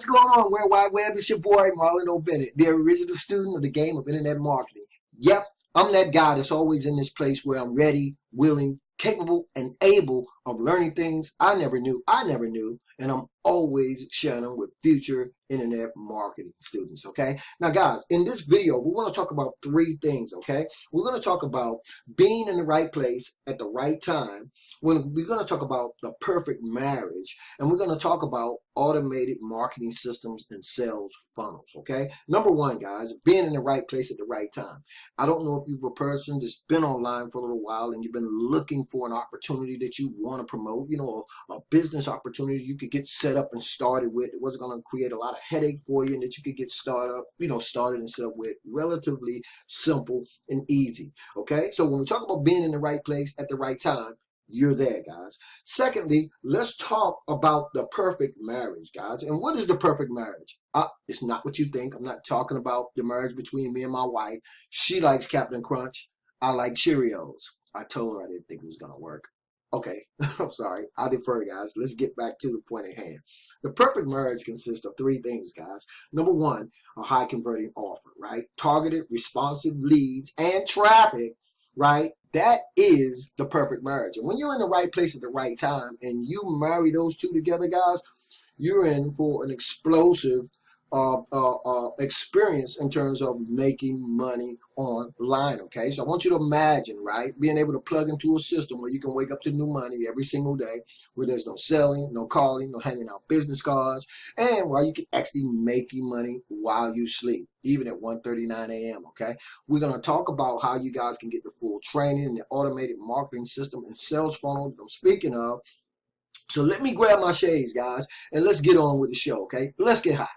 What's going on, World Wide Web? It's your boy, Marlon, the original student of the game of internet marketing. Yep, I'm that guy that's always in this place where I'm ready, willing, capable, and able of learning things I never knew, and I'm always sharing them with future internet marketing students, okay? Now, guys, in this video, we want to talk about three things, okay? We're going to talk about being in the right place at the right time. We're going to talk about the perfect marriage, and we're going to talk about automated marketing systems and sales funnels, okay? Number one, guys, being in the right place at the right time. I don't know if you're a person that's been online for a little while and you've been looking for an opportunity that you want to promote, you know, a business opportunity you could get set up and started with. It wasn't going to create a lot of headache for you, and that you could get started and set up with relatively simple and easy, okay? So when we talk about being in the right place at the right time, you're there, guys. Secondly, let's talk about the perfect marriage, guys. And what is the perfect marriage? It's not what you think. I'm not talking about the marriage between me and my wife. She likes Captain Crunch. I like Cheerios. I told her I didn't think it was going to work. Okay, I'm sorry. I defer, guys. Let's get back to the point at hand. The perfect marriage consists of three things, guys. Number one, a high converting offer, right? Targeted, responsive leads and traffic, right? That is the perfect marriage. And when you're in the right place at the right time and you marry those two together, guys, you're in for an explosive experience in terms of making money online, okay? So I want you to imagine, right, being able to plug into a system where you can wake up to new money every single day, where there's no selling, no calling, no handing out business cards, and while you can actually making money while you sleep, even at 1:39 a.m., okay? We're going to talk about how you guys can get the full training and the automated marketing system and sales funnel that I'm speaking of. So let me grab my shades, guys, and let's get on with the show, okay? Let's get hot.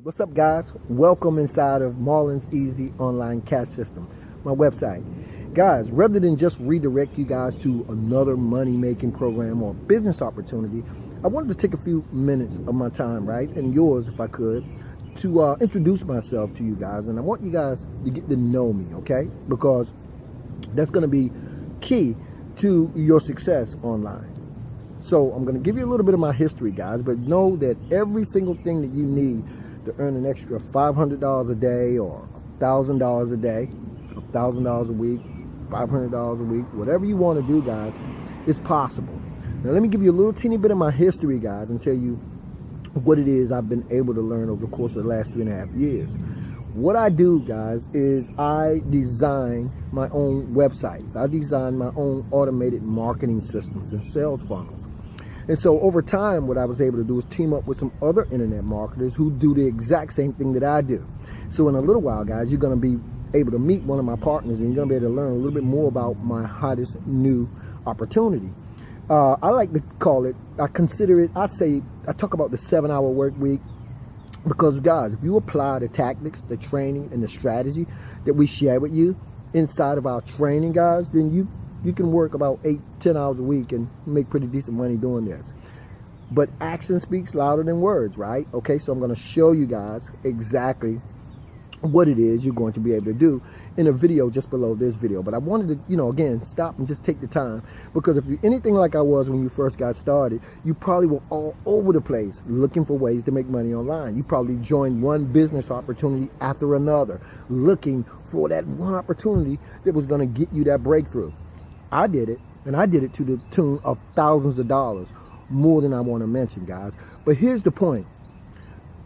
What's up, guys? Welcome inside of Marlon's Easy Online Cash System, my website. Guys, rather than just redirect you guys to another money-making program or business opportunity, I wanted to take a few minutes of my time, right, and yours if I could, to introduce myself to you guys. And I want you guys to get to know me, okay? Because that's going to be key to your success online. So I'm going to give you a little bit of my history, guys, but know that every single thing that you need to earn an extra $500 a day or $1,000 a day, $1,000 a week, $500 a week, whatever you want to do, guys, is possible. Now, let me give you a little teeny bit of my history, guys, and tell you what it is I've been able to learn over the course of the last 3.5 years. What I do, guys, is I design my own websites. I design my own automated marketing systems and sales funnels. And so over time, what I was able to do is team up with some other internet marketers who do the exact same thing that I do. So in a little while, guys, you're going to be able to meet one of my partners, and you're going to be able to learn a little bit more about my hottest new opportunity. I like to call it, I talk about the 7-hour work week, because, guys, if you apply the tactics, the training, and the strategy that we share with you inside of our training, guys, then you can work about 8-10 hours a week and make pretty decent money doing this. But action speaks louder than words, right? Okay, so I'm going to show you guys exactly what it is you're going to be able to do in a video just below this video. But I wanted to, again, stop and just take the time, because if you're anything like I was when you first got started, you probably were all over the place looking for ways to make money online. You probably joined one business opportunity after another, looking for that one opportunity that was going to get you that breakthrough. I did it, and I did it to the tune of thousands of dollars, more than I want to mention, guys. But here's the point.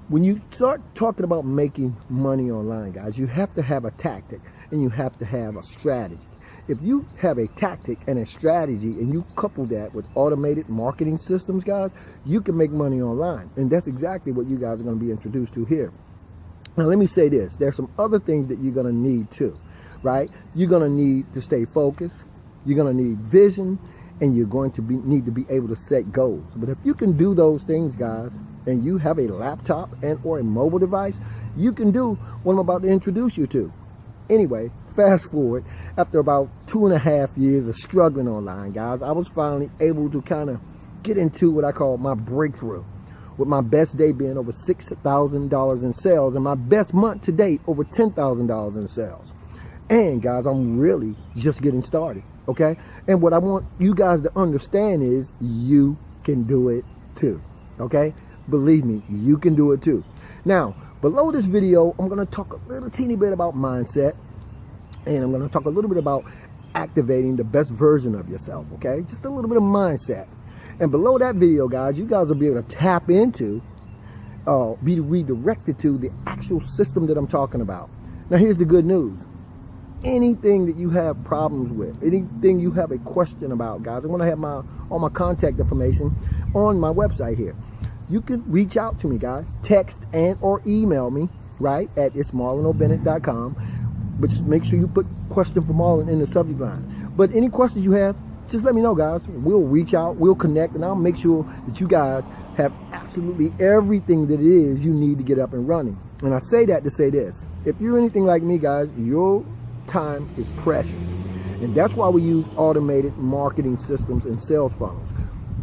When you start talking about making money online, guys, you have to have a tactic and you have to have a strategy. If you have a tactic and a strategy and you couple that with automated marketing systems, guys, you can make money online. And that's exactly what you guys are going to be introduced to here. Now, let me say this. There's some other things that you're going to need too, right? You're going to need to stay focused. You're going to need vision, and you're going to need to be able to set goals. But if you can do those things, guys, and you have a laptop and or a mobile device, you can do what I'm about to introduce you to. Anyway, fast forward, after about 2.5 years of struggling online, guys, I was finally able to kind of get into what I call my breakthrough, with my best day being over $6,000 in sales and my best month to date over $10,000 in sales. And guys, I'm really just getting started, okay? And what I want you guys to understand is you can do it too, okay? Believe me, you can do it too. Now, below this video, I'm going to talk a little teeny bit about mindset, and I'm going to talk a little bit about activating the best version of yourself, okay? Just a little bit of mindset. And below that video, guys, you guys will be able to tap into, be redirected to the actual system that I'm talking about. Now, here's the good news. Anything that you have problems with, anything you have a question about, guys, I'm going to have all my contact information on my website here. You can reach out to me, guys. Text and or email me, right, at itsmarlonobennett.com. But just make sure you put question for Marlon in the subject line. But any questions you have, just let me know, guys. We'll reach out, we'll connect, and I'll make sure that you guys have absolutely everything that it is you need to get up and running. And I say that to say this. If you're anything like me, guys, your time is precious. And that's why we use automated marketing systems and sales funnels.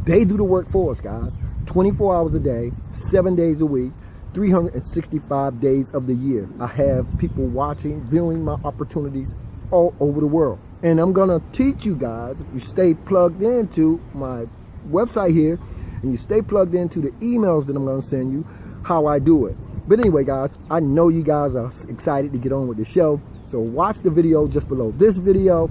They do the work for us, guys. 24 hours a day, 7 days a week, 365 days of the year. I have people watching, viewing my opportunities all over the world. And I'm going to teach you guys, if you stay plugged into my website here, and you stay plugged into the emails that I'm going to send you, how I do it. But anyway, guys, I know you guys are excited to get on with the show. So watch the video just below this video.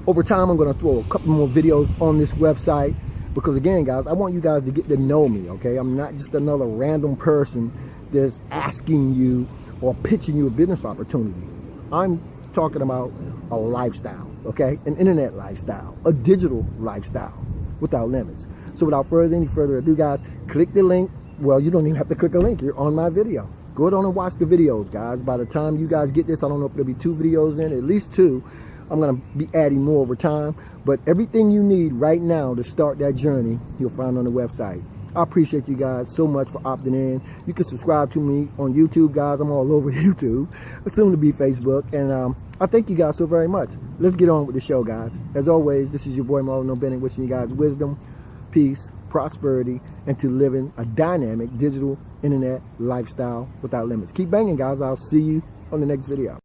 Over time, I'm going to throw a couple more videos on this website. Because again, guys, I want you guys to get to know me, okay? I'm not just another random person that's asking you or pitching you a business opportunity. I'm talking about a lifestyle, okay? An internet lifestyle, a digital lifestyle without limits. So without any further ado, guys, click the link. Well, you don't even have to click a link. You're on my video. Go on and watch the videos, guys. By the time you guys get this, I don't know if there'll be 2 videos in, at least 2. I'm going to be adding more over time. But everything you need right now to start that journey, you'll find on the website. I appreciate you guys so much for opting in. You can subscribe to me on YouTube, guys. I'm all over YouTube. Soon to be Facebook. And I thank you guys so very much. Let's get on with the show, guys. As always, this is your boy Marlon Bennett, wishing you guys wisdom, peace, prosperity, and to living a dynamic digital internet lifestyle without limits. Keep banging, guys. I'll see you on the next video.